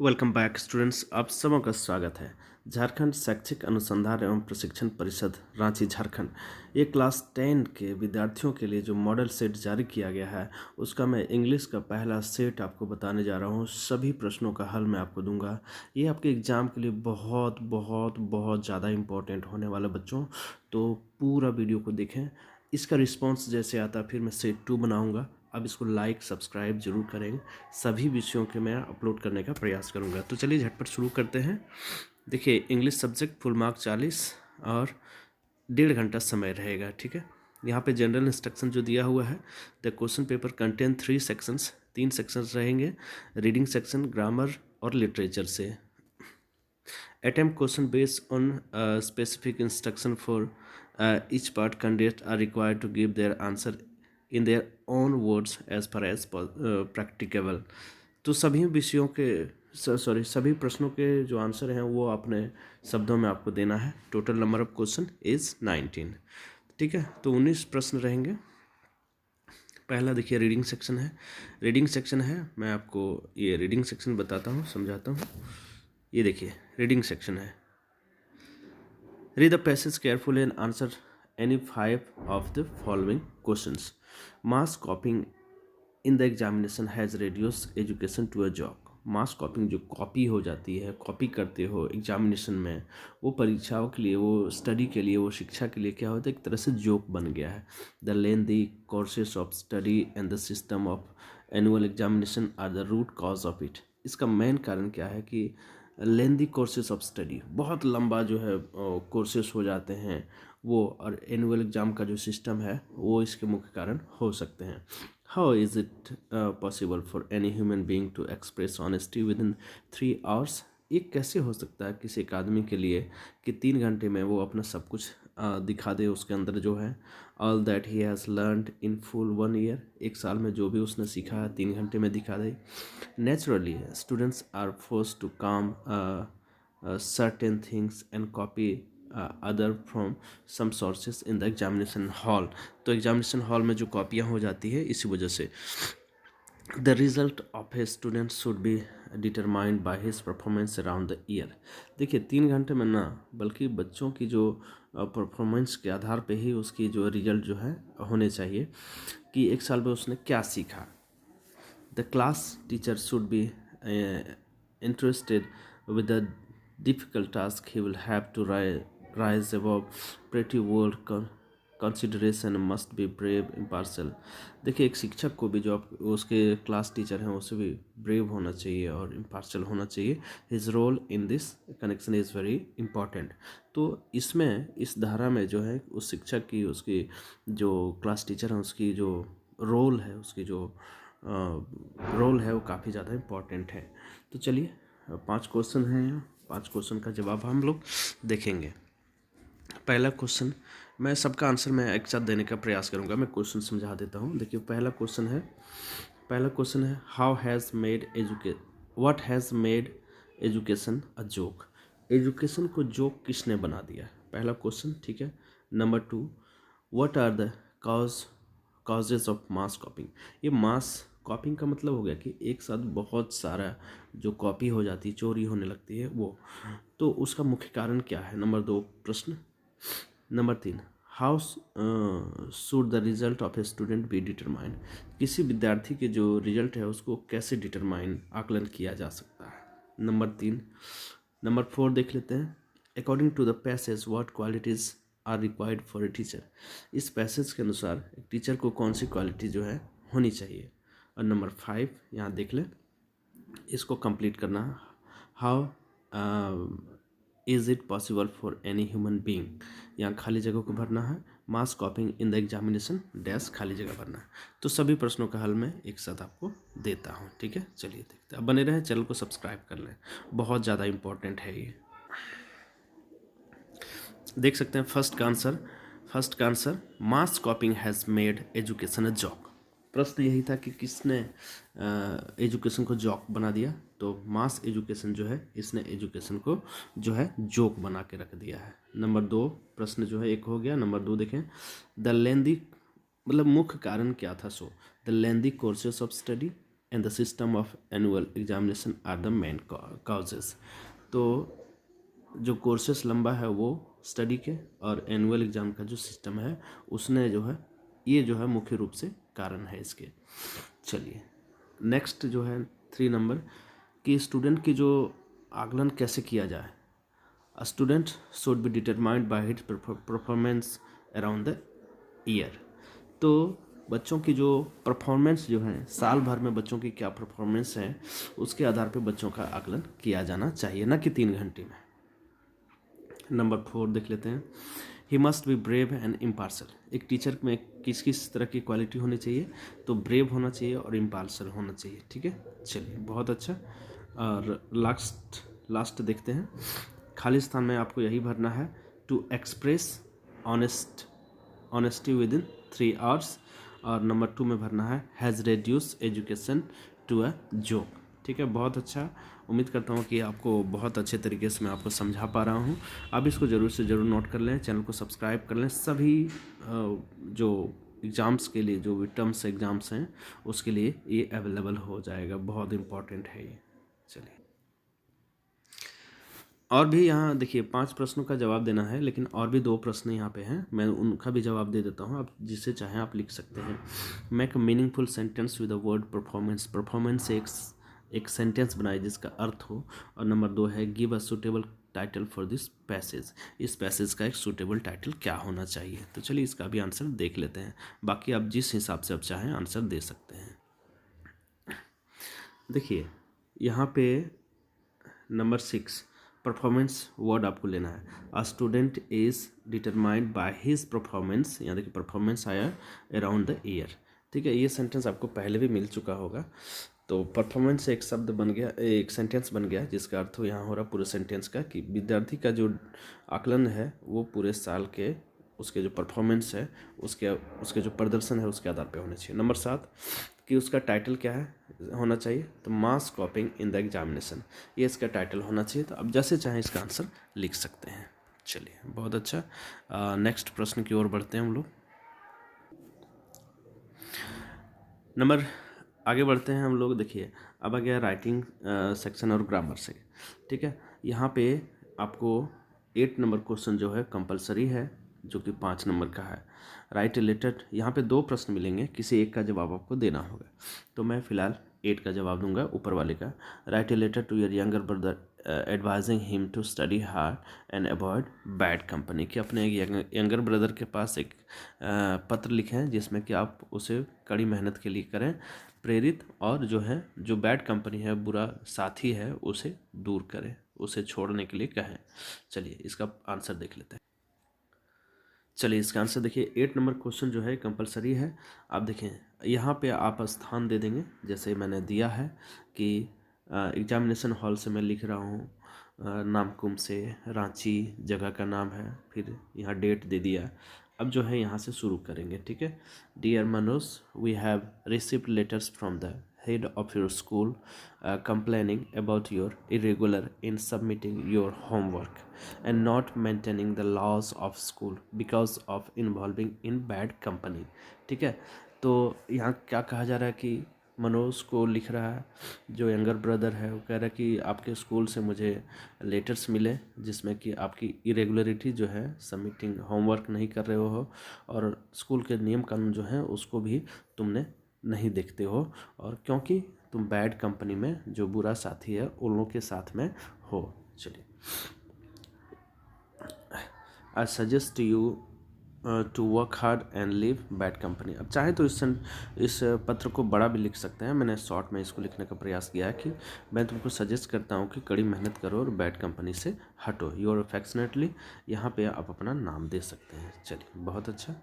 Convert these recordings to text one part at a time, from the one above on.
Welcome back students, आप सबों का स्वागत है। झारखंड शैक्षिक अनुसंधान एवं प्रशिक्षण परिषद रांची झारखंड ये क्लास 10 के विद्यार्थियों के लिए जो मॉडल सेट जारी किया गया है उसका मैं इंग्लिश का पहला सेट आपको बताने जा रहा हूँ। सभी प्रश्नों का हल मैं आपको दूंगा। ये आपके एग्ज़ाम के लिए बहुत बहुत बहुत ज़्यादा इम्पोर्टेंट होने वाला बच्चों, तो पूरा वीडियो को देखें। इसका रिस्पॉन्स जैसे आता फिर मैं सेट 2 बनाऊँगा। अब इसको लाइक सब्सक्राइब जरूर करें। सभी विषयों के मैं अपलोड करने का प्रयास करूंगा। तो चलिए झटपट शुरू करते हैं। देखिए, इंग्लिश सब्जेक्ट फुल मार्क 40 और 1.5 घंटा समय रहेगा। ठीक है, यहाँ पे जनरल इंस्ट्रक्शन जो दिया हुआ है, the question paper contain 3 sections, 3 sections रहेंगे। रीडिंग सेक्शन ग्रामर और लिटरेचर से। Attempt question based on specific instruction for each part. Candidates are required to give their answer in their own words as far as practicable. तो सभी विषयों के सभी प्रश्नों के जो आंसर हैं वो अपने शब्दों में आपको देना है। Total number of question is 19। ठीक है, तो 19 प्रश्न रहेंगे। पहला देखिए रीडिंग सेक्शन है। रीडिंग सेक्शन है, मैं आपको ये रीडिंग सेक्शन बताता हूँ, समझाता हूँ। ये देखिए रीडिंग सेक्शन है। Read the passage carefully and answer any 5 of the following questions. Mass copying in the examination has reduced education to a joke. मास कॉपिंग जो कॉपी हो जाती है, कॉपी करते हो एग्जामिनेशन में, वो परीक्षाओं के लिए, वो स्टडी के लिए, वो शिक्षा के लिए क्या होता है, एक तरह से जोक बन गया है। The lengthy courses of study and the system of annual examination are the root cause of it. इसका मेन कारण क्या है कि लेंदी कोर्सेज ऑफ स्टडी, बहुत लंबा जो है कोर्सेज हो जाते हैं वो, और एनुअल एग्ज़ाम का जो सिस्टम है वो इसके मुख्य कारण हो सकते हैं। How is it possible for any human being to express honesty within 3 hours. ये कैसे हो सकता है किसी एक आदमी के लिए कि 3 घंटे में वो अपना सब कुछ दिखा दे, उसके अंदर जो है all that he has learned in full 1 year, 1 साल में जो भी उसने सीखा है 3 घंटे में दिखा दे। Naturally, students are forced to calm certain things and copy other from some sources in the examination hall. तो एग्जामिनेशन हॉल में जो कॉपियाँ हो जाती है इसी वजह से। The result of a student should be determined by his performance around the year. देखिए 3 घंटे में ना, बल्कि बच्चों की जो परफॉर्मेंस के आधार पे ही उसकी जो रिजल्ट जो है होने चाहिए कि 1 साल में उसने क्या सीखा। The class teacher should be interested with the difficult task he will have to rise above pretty world consideration, must be brave, impartial। देखिए, एक शिक्षक को भी, जो आप उसके क्लास टीचर हैं, उसे भी ब्रेव होना चाहिए और इम्पार्शियल होना चाहिए। His role in this connection is very important. तो इसमें, इस धारा में जो है उस शिक्षक की, उसकी जो क्लास टीचर हैं उसकी जो रोल है, उसकी जो रोल है वो काफ़ी ज़्यादा इम्पॉर्टेंट है। तो चलिए 5 क्वेश्चन हैं यहाँ, 5 क्वेश्चन का जवाब हम लोग देखेंगे। पहला क्वेश्चन, मैं सबका आंसर मैं एक साथ देने का प्रयास करूँगा। मैं क्वेश्चन समझा देता हूँ। देखिए पहला क्वेश्चन है how has made what has made education a joke. Education को जोक किसने बना दिया, पहला क्वेश्चन। ठीक है। Number 2, what are the causes of mass copying. ये मास कॉपिंग का मतलब हो गया कि एक साथ बहुत सारा जो कॉपी हो जाती है, चोरी होने लगती है वो, तो उसका मुख्य कारण क्या है। नंबर 2 प्रश्न। Number 3, how should the result of a student be determined. किसी विद्यार्थी के जो रिजल्ट है उसको कैसे डिटरमाइन, आकलन किया जा सकता है। नंबर 4 देख लेते हैं। According to the passage what qualities are required for a teacher. इस पैसेज के अनुसार एक टीचर को कौन सी क्वालिटी जो है होनी चाहिए। और नंबर 5 यहाँ देख लें, इसको कंप्लीट करना। How is it possible for any human being, यहाँ खाली जगह को भरना है। Mass copying in the examination dash, खाली जगह भरना है। तो सभी प्रश्नों का हल मैं एक साथ आपको देता हूँ। ठीक है, चलिए देखते हैं। अब बने रहें, चैनल को सब्सक्राइब कर लें, बहुत ज़्यादा इंपॉर्टेंट है ये। देख सकते हैं फर्स्ट का answer mass copying has made education a joke. प्रश्न यही था कि किसने एजुकेशन को जॉक बना दिया, तो मास एजुकेशन जो है, इसने एजुकेशन को जो है जोक बना के रख दिया है। नंबर 2 प्रश्न जो है एक हो गया। नंबर 2 देखें, द लेंदी, मतलब मुख्य कारण क्या था। So the lengthy courses of study and the system of annual examination are the main causes. तो जो कोर्सेस लंबा है वो स्टडी के, और एनुअल एग्ज़ाम का जो सिस्टम है उसने जो है, ये जो है मुख्य रूप से कारण है इसके। चलिए नेक्स्ट जो है 3 नंबर, कि स्टूडेंट की जो आकलन कैसे किया जाए। A student should be determined by his performance around the year. तो बच्चों की जो परफॉर्मेंस जो है, साल भर में बच्चों की क्या परफॉर्मेंस है, उसके आधार पर बच्चों का आकलन किया जाना चाहिए, ना कि 3 घंटे में। नंबर 4 देख लेते हैं। He must be brave and impartial. एक टीचर में किस किस तरह की क्वालिटी होनी चाहिए, तो ब्रेव होना चाहिए और इम्पार्सल होना चाहिए। ठीक है, चलिए बहुत अच्छा। और लास्ट देखते हैं। खाली स्थान में आपको यही भरना है, to express honesty within 3 hours. और नंबर 2 में भरना है, has reduce education to a job. ठीक है, बहुत अच्छा। उम्मीद करता हूँ कि आपको बहुत अच्छे तरीके से मैं आपको समझा पा रहा हूँ। आप इसको ज़रूर से ज़रूर नोट कर लें, चैनल को सब्सक्राइब कर लें। सभी जो एग्ज़ाम्स के लिए, जो भी टर्म्स एग्ज़ाम्स हैं उसके लिए ये अवेलेबल हो जाएगा। बहुत इम्पॉर्टेंट है ये। चलिए, और भी यहाँ देखिए 5 प्रश्नों का जवाब देना है, लेकिन और भी 2 प्रश्न यहाँ पे हैं, मैं उनका भी जवाब दे देता हूँ। आप जिसे चाहें आप लिख सकते हैं। Make a meaningful sentence with the word performance. Performance से एक सेंटेंस बनाए जिसका अर्थ हो। और नंबर 2 है, give a suitable title for this passage. इस पैसेज का एक सूटेबल टाइटल क्या होना चाहिए। तो चलिए इसका भी आंसर देख लेते हैं। बाकी आप जिस हिसाब से आप चाहें आंसर दे सकते हैं। देखिए यहाँ पे नंबर 6 परफॉर्मेंस वर्ड आपको लेना है। A student is determined by his performance. यहाँ देखिए परफॉर्मेंस आया अराउंड द ईयर। ठीक है, ये सेंटेंस आपको पहले भी मिल चुका होगा। तो परफॉर्मेंस से एक शब्द बन गया, एक सेंटेंस बन गया, जिसका अर्थ हो यहाँ हो रहा पूरे सेंटेंस का, कि विद्यार्थी का जो आकलन है वो पूरे साल के उसके जो परफॉर्मेंस है, उसके जो प्रदर्शन है उसके आधार पे होने चाहिए। नंबर 7 कि उसका टाइटल क्या है होना चाहिए, तो मास कॉपिंग इन द एग्जामिनेशन, ये इसका टाइटल होना चाहिए। तो अब जैसे चाहें इसका आंसर लिख सकते हैं। चलिए बहुत अच्छा। नेक्स्ट प्रश्न की ओर बढ़ते हैं हम लोग। आगे बढ़ते हैं हम लोग। देखिए अब आ गया राइटिंग सेक्शन और ग्रामर से। ठीक है, यहाँ पे आपको 8 नंबर क्वेश्चन जो है कंपलसरी है, जो कि 5 नंबर का है। राइट रिलेटेड यहाँ पे 2 प्रश्न मिलेंगे, किसी एक का जवाब आपको देना होगा। तो मैं फिलहाल 8 का जवाब दूंगा, ऊपर वाले का। Write related to your younger brother advising him to study hard and avoid bad company. कि अपने यंगर ब्रदर के पास एक पत्र लिखें जिसमें कि आप उसे कड़ी मेहनत के लिए करें प्रेरित, और जो है जो बैड कंपनी है, बुरा साथी है, उसे दूर करें, उसे छोड़ने के लिए कहें। चलिए इसका आंसर देख लेते हैं। चलिए इसका आंसर देखिए, 8 नंबर क्वेश्चन जो है कंपलसरी है। आप देखें यहाँ पे आप स्थान दे देंगे, जैसे मैंने दिया है कि एग्जामिनेशन हॉल से मैं लिख रहा हूँ, नामकुम से रांची जगह का नाम है, फिर यहाँ डेट दे दिया। अब जो है यहाँ से शुरू करेंगे। ठीक है, dear Manoj, we have received letters from the head of your school complaining about your irregular in submitting your homework and not maintaining the laws of school because of involving in bad company। ठीक है, तो यहाँ क्या कहा जा रहा है कि मनोज को लिख रहा है, जो यंगर ब्रदर है, वो कह रहा है कि आपके स्कूल से मुझे लेटर्स मिले जिसमें कि आपकी इरेगुलरिटी जो है, सबमिटिंग होमवर्क नहीं कर रहे हो, और स्कूल के नियम कानून जो हैं उसको भी तुमने नहीं देखते हो, और क्योंकि तुम बैड कंपनी में, जो बुरा साथी है, उन लोगों के साथ में हो। चलिए, I suggest you to work hard and leave bad company. अब चाहे तो इस पत्र को बड़ा भी लिख सकते हैं। मैंने शॉर्ट में इसको लिखने का प्रयास किया है कि मैं तुमको सजेस्ट करता हूँ कि कड़ी मेहनत करो और बैड कंपनी से हटो। योर अफेक्शनेटली, यहाँ पे आप अपना नाम दे सकते हैं। चलिए बहुत अच्छा,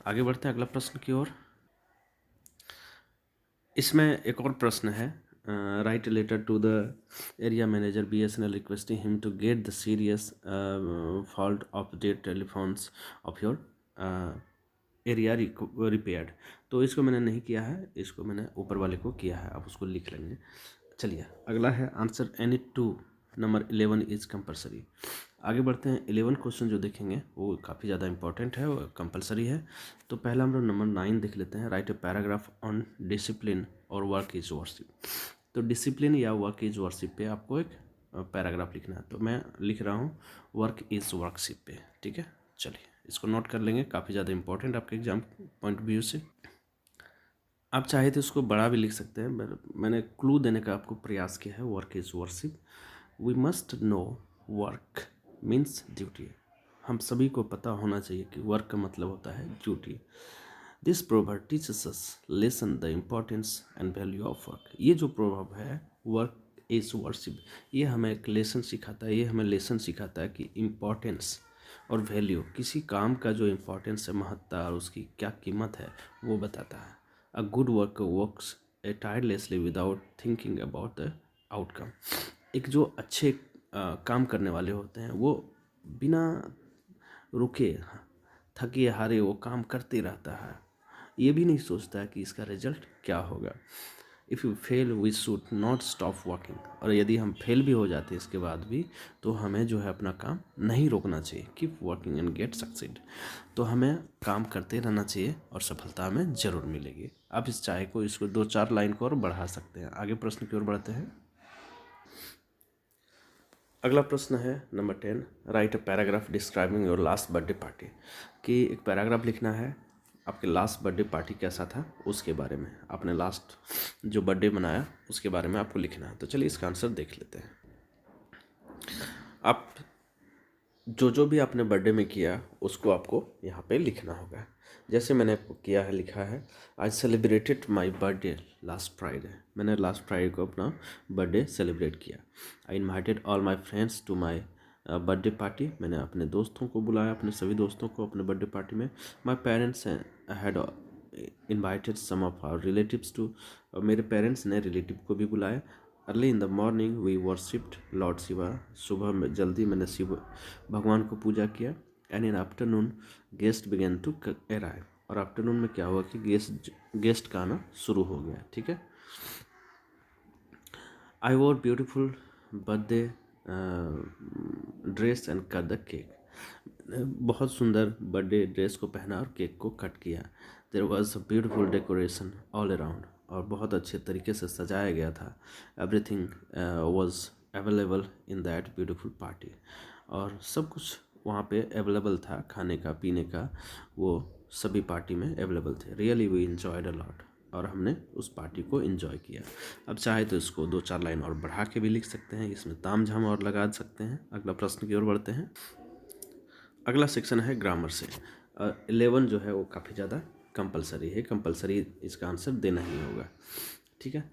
आगे बढ़ते हैं अगला प्रश्न की ओर। इसमें एक और प्रश्न है, write letter to the area manager BSNL requesting him to get the serious fault of the telephones of your area repaired. तो इसको मैंने नहीं किया है, इसको मैंने ऊपर वाले को किया है, आप उसको लिख लेंगे। चलिए अगला है answer any two number 11 is compulsory. आगे बढ़ते हैं। 11 क्वेश्चन जो देखेंगे वो काफ़ी ज़्यादा इंपॉर्टेंट है, वो कंपलसरी है। तो पहला हम लोग नंबर 9 देख लेते हैं। Right a paragraph on discipline और वर्क इज वर्शिप। तो डिसिप्लिन या वर्क इज वर्शिप पे आपको एक पैराग्राफ लिखना है। तो मैं लिख रहा हूँ वर्क इज वर्कशिप पे, ठीक है। चलिए इसको नोट कर लेंगे, काफ़ी ज़्यादा इंपॉर्टेंट आपके एग्जाम पॉइंट ऑफ व्यू से। आप चाहे तो इसको बड़ा भी लिख सकते हैं, मैंने क्लू देने का आपको प्रयास किया है। Work is worship. We must know work means duty. हम सभी को पता होना चाहिए कि वर्क का मतलब होता है duty. This proverb teaches us lesson the importance and value of work. ये जो प्रोवर्ब है वर्क इज वर्शिप, ये हमें एक लेसन सिखाता है, ये हमें लेसन सिखाता है कि इम्पोर्टेंस और वैल्यू, किसी काम का जो इम्पोर्टेंस है, महत्ता और उसकी क्या कीमत है, वो बताता है। A good worker works tirelessly without thinking about the outcome. एक जो अच्छे काम करने वाले होते हैं वो बिना रुके, थके हारे वो काम करते रहता है, ये भी नहीं सोचता है कि इसका रिजल्ट क्या होगा। If you fail we should not stop working. और यदि हम फेल भी हो जाते हैं इसके बाद भी, तो हमें जो है अपना काम नहीं रोकना चाहिए। Keep working and get succeed. तो हमें काम करते रहना चाहिए और सफलता हमें ज़रूर मिलेगी। आप इस चाय को, इसको 2-4 लाइन को और बढ़ा सकते हैं। आगे प्रश्न की ओर बढ़ते हैं। अगला प्रश्न है number 10। Right a paragraph describing your last birthday party. कि एक पैराग्राफ लिखना है आपके लास्ट बर्थडे पार्टी कैसा था उसके बारे में, आपने लास्ट जो बर्थडे मनाया उसके बारे में आपको लिखना है। तो चलिए इसका आंसर देख लेते हैं। आप जो भी आपने बर्थडे में किया उसको आपको यहाँ पे लिखना होगा। जैसे मैंने किया है, लिखा है I celebrated my birthday last Friday. मैंने लास्ट फ्राइडे को अपना बर्थडे सेलिब्रेट किया। I invited all my friends to my birthday party. मैंने अपने दोस्तों को बुलाया, अपने सभी दोस्तों को अपने बर्थडे पार्टी में। My parents had invited some of our relatives too. मेरे पेरेंट्स ने रिलेटिव को भी बुलाया। Early in the morning we worshipped Lord Shiva. सुबह में जल्दी मैंने शिव भगवान को पूजा किया। And in afternoon guest began to arrive. और आफ्टरनून में क्या हुआ कि गेस्ट का आना शुरू हो गया, ठीक है। I wore beautiful birthday dress and cut the cake. बहुत सुंदर बर्थडे ड्रेस को पहना और केक को कट किया। There was a beautiful decoration all around. और बहुत अच्छे तरीके से सजाया गया था। Everything was available in that beautiful party. और सब कुछ वहाँ पे अवेलेबल था, खाने का पीने का, वो सभी पार्टी में अवेलेबल थे। Really we enjoyed a lot. और हमने उस पार्टी को इन्जॉय किया। अब चाहे तो इसको 2-4 लाइन और बढ़ा के भी लिख सकते हैं, इसमें ताम झाम और लगा सकते हैं। अगला प्रश्न की ओर बढ़ते हैं। अगला सेक्शन है ग्रामर से। 11 जो है वो काफ़ी ज़्यादा कंपलसरी है, कंपलसरी इसका आंसर देना ही होगा, ठीक है।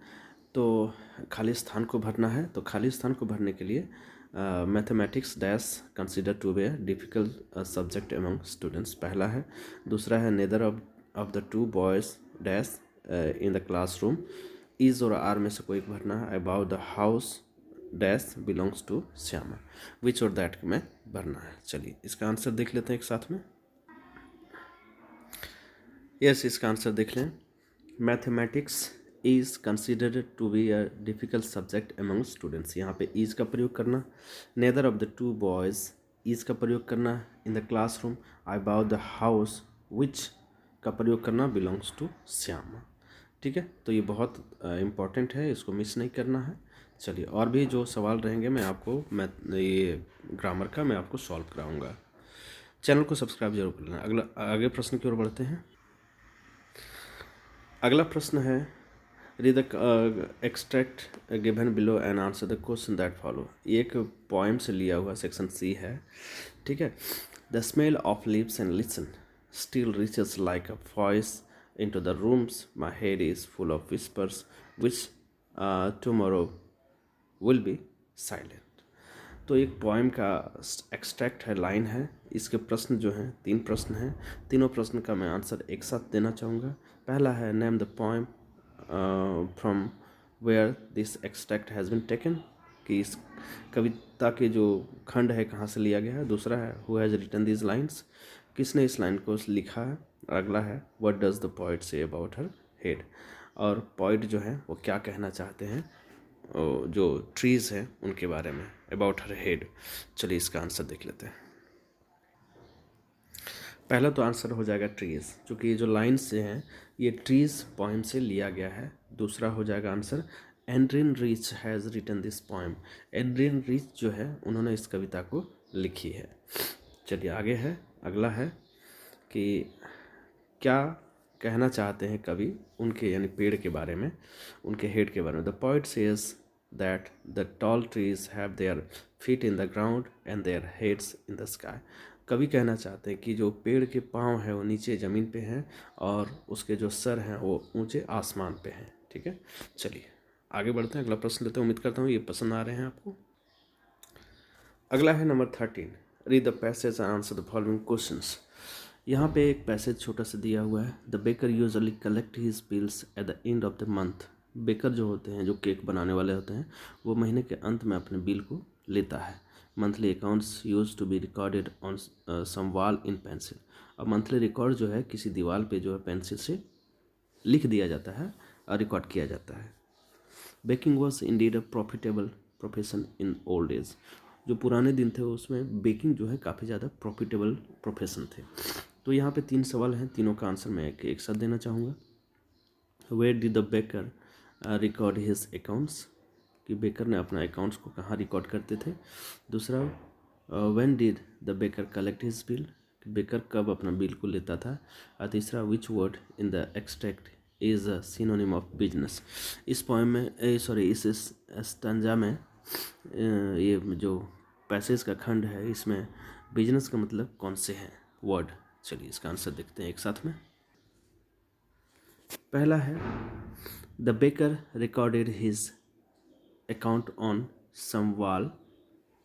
तो खाली स्थान को भरना है। तो खाली स्थान को भरने के लिए mathematics dash consider to be difficult subject among students, पहला है। दूसरा है neither of the two boys dash in the classroom. Is और आर में से कोई एक भरना है। About the house dash belongs to Shyama. Which और दैट में भरना है। चलिए इसका आंसर देख लेते हैं एक साथ में। यस, इसका आंसर देख लें। Mathematics is considered to be a difficult subject among students, यहाँ पे इज़ का प्रयोग करना। Neither of the two boys, is का प्रयोग करना। In the classroom, about the house, which का प्रयोग करना, बिलोंग्स टू श्यामा, ठीक है। तो ये बहुत इम्पॉर्टेंट है, इसको मिस नहीं करना है। चलिए और भी जो सवाल रहेंगे मैं ये ग्रामर का मैं आपको सॉल्व कराऊंगा। चैनल को सब्सक्राइब जरूर कर लेना। अगला आगे प्रश्न की ओर बढ़ते हैं। अगला प्रश्न है read the extract given below and answer the question that follow. ये एक पोएम से लिया हुआ सेक्शन सी है, ठीक है। The smell of lives and listen still reaches like a voice into the rooms. My head is full of whispers which tomorrow will be silent. तो एक पोएम का एक्सट्रैक्ट है, लाइन है। इसके प्रश्न जो हैं 3 प्रश्न हैं। तीनों प्रश्न का मैं आंसर एक साथ देना चाहूँगा। पहला है name the poem from where this extract has been taken, कि इस कविता के जो खंड है कहाँ से लिया गया है। दूसरा है who has written this lines, किसने इस लाइन को लिखा है। अगला है what does the poet say about her head, और पोइट जो है वो क्या कहना चाहते हैं जो ट्रीज़ हैं उनके बारे में, अबाउट हर हेड। चलिए इसका आंसर देख लेते हैं। पहला तो आंसर हो जाएगा ट्रीज़, क्योंकि ये जो लाइन से हैं ये ट्रीज़ पोएम से लिया गया है। दूसरा हो जाएगा answer Adrienne Rich has written this poem. Adrienne Rich जो है उन्होंने इस कविता को लिखी है। चलिए आगे है, अगला है कि क्या कहना चाहते हैं कवि उनके यानी पेड़ के बारे में, उनके हेड के बारे में। The poet says that the tall trees have their feet in the ground and their heads in the sky. कवि कहना चाहते हैं कि जो पेड़ के पाँव हैं वो नीचे ज़मीन पे हैं और उसके जो सर हैं वो ऊंचे आसमान पे हैं। ठीक है, चलिए आगे बढ़ते हैं, अगला प्रश्न लेते हैं। उम्मीद करता हूँ ये पसंद आ रहे हैं आपको। अगला है number 13, read the passage and answer the following questions. यहाँ पे एक पैसेज छोटा सा दिया हुआ है। The baker usually collect his bills at the end of the month. Baker जो होते हैं, जो केक बनाने वाले होते हैं, वो महीने के अंत में अपने बिल को लेता है। Monthly accounts used to be recorded on some wall in pencil. अब मंथली रिकॉर्ड जो है किसी दीवार पे जो है पेंसिल से लिख दिया जाता है और रिकॉर्ड किया जाता है। Baking was indeed a profitable profession in old age. जो पुराने दिन थे उसमें बेकिंग जो है काफ़ी ज़्यादा प्रॉफिटेबल प्रोफेशन थे। तो यहाँ पे 3 सवाल हैं, तीनों का आंसर मैं एक साथ देना चाहूँगा। Where did the baker record his accounts, कि बेकर ने अपना अकाउंट्स को कहाँ रिकॉर्ड करते थे। दूसरा, when did the baker collect his bill, baker कब अपना बिल को लेता था। और तीसरा, which word in the extract is a synonym of business. इस पोएम में सॉरी इस स्टैंजा में ये जो पैसेज का खंड है इसमें बिजनेस का मतलब कौन से हैं वर्ड। चलिए इसका आंसर देखते हैं एक साथ में। पहला है the baker recorded his account on some wall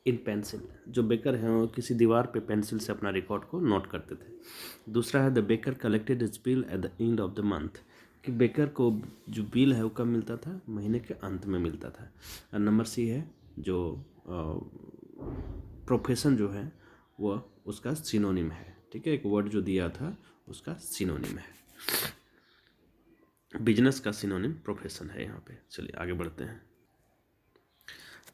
in pencil. जो बेकर हैं वो किसी दीवार पे पेंसिल से अपना रिकॉर्ड को नोट करते थे। दूसरा है the baker collected his bill at the end of the month, कि बेकर को जो बिल है वो कब मिलता था, महीने के अंत में मिलता था। और नंबर सी है जो प्रोफेशन जो है वह उसका सिनोनिम है। ठीक है, एक वर्ड जो दिया था उसका सिनोनिम है। बिजनेस का सिनोनिम प्रोफेशन है यहाँ पे। चलिए आगे बढ़ते हैं।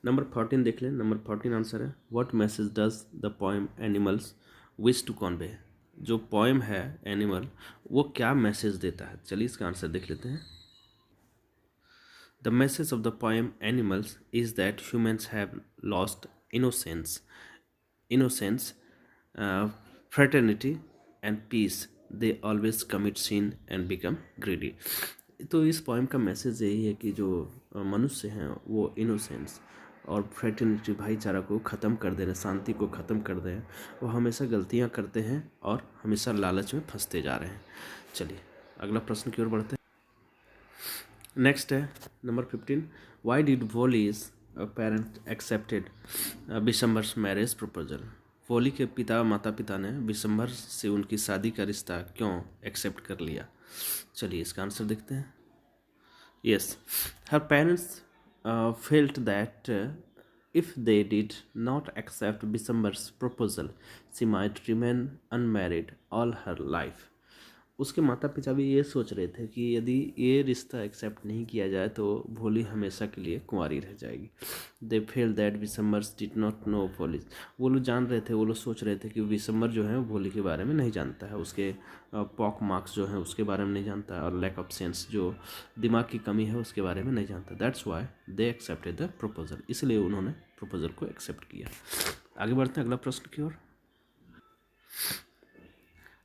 नंबर 14 देख लें। नंबर 14 आंसर है what message does the poem animals wish to convey. जो पोएम है एनिमल वो क्या मैसेज देता है। चलिए इसका आंसर देख लेते हैं। The message of the poem animals is that humans have lost innocence, fraternity and peace. They always commit sin and become greedy. तो इस पोएम का मैसेज यही है कि जो मनुष्य हैं वो इनोसेंस और फ्रेटर्निटी भाईचारा को ख़त्म कर दे रहे, शांति को ख़त्म कर दे, वो हमेशा गलतियां करते हैं और हमेशा लालच में फंसते जा रहे हैं। चलिए अगला प्रश्न की ओर बढ़ते हैं। नेक्स्ट है number 15, why did Bholi's parents accepted Bishamber's marriage proposal. Bholi के माता पिता ने बिशंबर से उनकी शादी का रिश्ता क्यों एक्सेप्ट कर लिया। चलिए इसका आंसर देखते हैं। Yes, her parents felt that if they did not accept बिशंबर्स proposal she might remain unmarried all her life. उसके माता पिता भी ये सोच रहे थे कि यदि ये रिश्ता एक्सेप्ट नहीं किया जाए तो भोली हमेशा के लिए कुंवारी रह जाएगी। They felt that Bishamber's did not know Bholi. वो लोग जान रहे थे, वो लोग सोच रहे थे कि बिशंबर जो है वो भोली के बारे में नहीं जानता है, उसके पॉक मार्क्स जो हैं उसके बारे में नहीं जानता है, और लैक ऑफ सेंस जो दिमाग की कमी है उसके बारे में नहीं जानता। That's why they accepted the proposal, इसलिए उन्होंने प्रपोजल को एक्सेप्ट किया। आगे बढ़ते हैं अगला प्रश्न की ओर।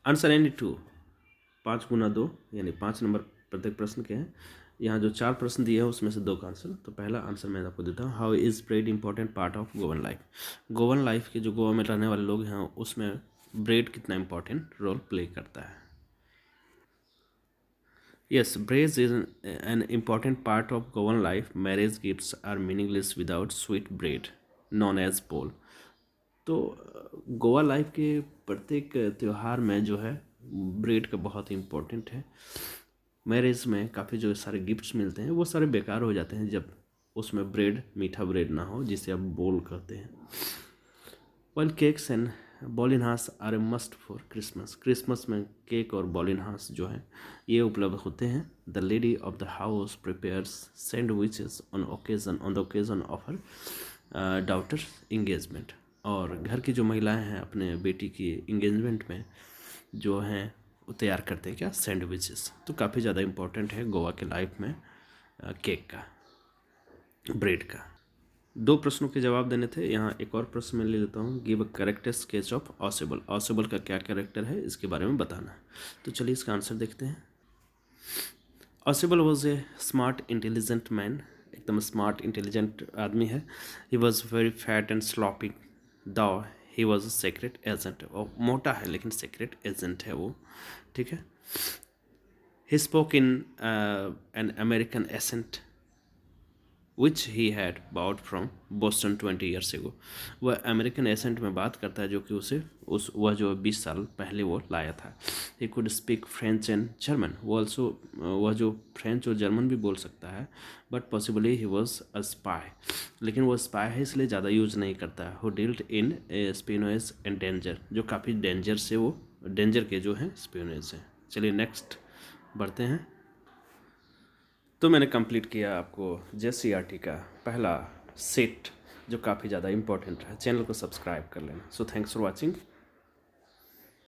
आंसर एनी टू, 5 गुना 2 यानी 5 नंबर प्रत्येक प्रश्न के हैं। यहाँ जो 4 प्रश्न दिए हैं उसमें से 2 का आंसर। तो पहला आंसर मैं आपको देता हूँ, how is bread important part of Goan life. Goan life के जो गोवा में रहने वाले लोग हैं उसमें ब्रेड कितना इंपॉर्टेंट रोल प्ले करता है। Yes, bread is an important part of Goan life. Marriage gifts are meaningless without sweet bread known as bol. तो गोवा लाइफ के प्रत्येक त्यौहार में जो है ब्रेड का बहुत ही इम्पोर्टेंट है। मैरिज में काफ़ी जो सारे गिफ्ट्स मिलते हैं वो सारे बेकार हो जाते हैं जब उसमें ब्रेड, मीठा ब्रेड ना हो, जिसे आप बोल कहते हैं। While cakes and bolinhas are a must for Christmas. Christmas में केक और बॉलिनहास जो है ये उपलब्ध होते हैं। The lady of the house prepares sandwiches on the occasion of her daughter engagement. और घर की जो महिलाएं हैं अपने बेटी की इंगेजमेंट में जो हैं वो तैयार करते हैं क्या, सैंडविचेस। तो काफ़ी ज़्यादा इम्पोर्टेंट है गोवा के लाइफ में केक का, ब्रेड का। 2 प्रश्नों के जवाब देने थे, यहाँ एक और प्रश्न मैं ले लेता हूँ। Give a correct sketch of ऑसिबल। ऑसिबल का क्या कैरेक्टर है इसके बारे में बताना है। तो चलिए इसका आंसर देखते हैं। ऑसिबल was a smart intelligent man, एकदम स्मार्ट इंटेलिजेंट आदमी है। He was very fat and sloping the he was a secret agent. वो मोटा है लेकिन सीक्रेट एजेंट है वो, ठीक है। He spoke in an American accent which he had bought from Boston 20 years ago. वह अमेरिकन एसेंट में बात करता है जो कि उसे वह जो 20 साल पहले वो लाया था। He could speak French and German. वह जो फ्रेंच और जर्मन भी बोल सकता है, but possibly he was a spy. लेकिन वह स्पाई है इसलिए ज़्यादा यूज नहीं करता है। Who dealt in spinos and danger, जो काफ़ी डेंजर से वो डेंजर के जो हैं स्पिनोज हैं। चलिए नेक्स्ट बढ़ते हैं। तो मैंने कंप्लीट किया आपको JCRT का पहला सेट जो काफ़ी ज़्यादा इम्पोर्टेंट है। चैनल को सब्सक्राइब कर लेना। So thanks for watching.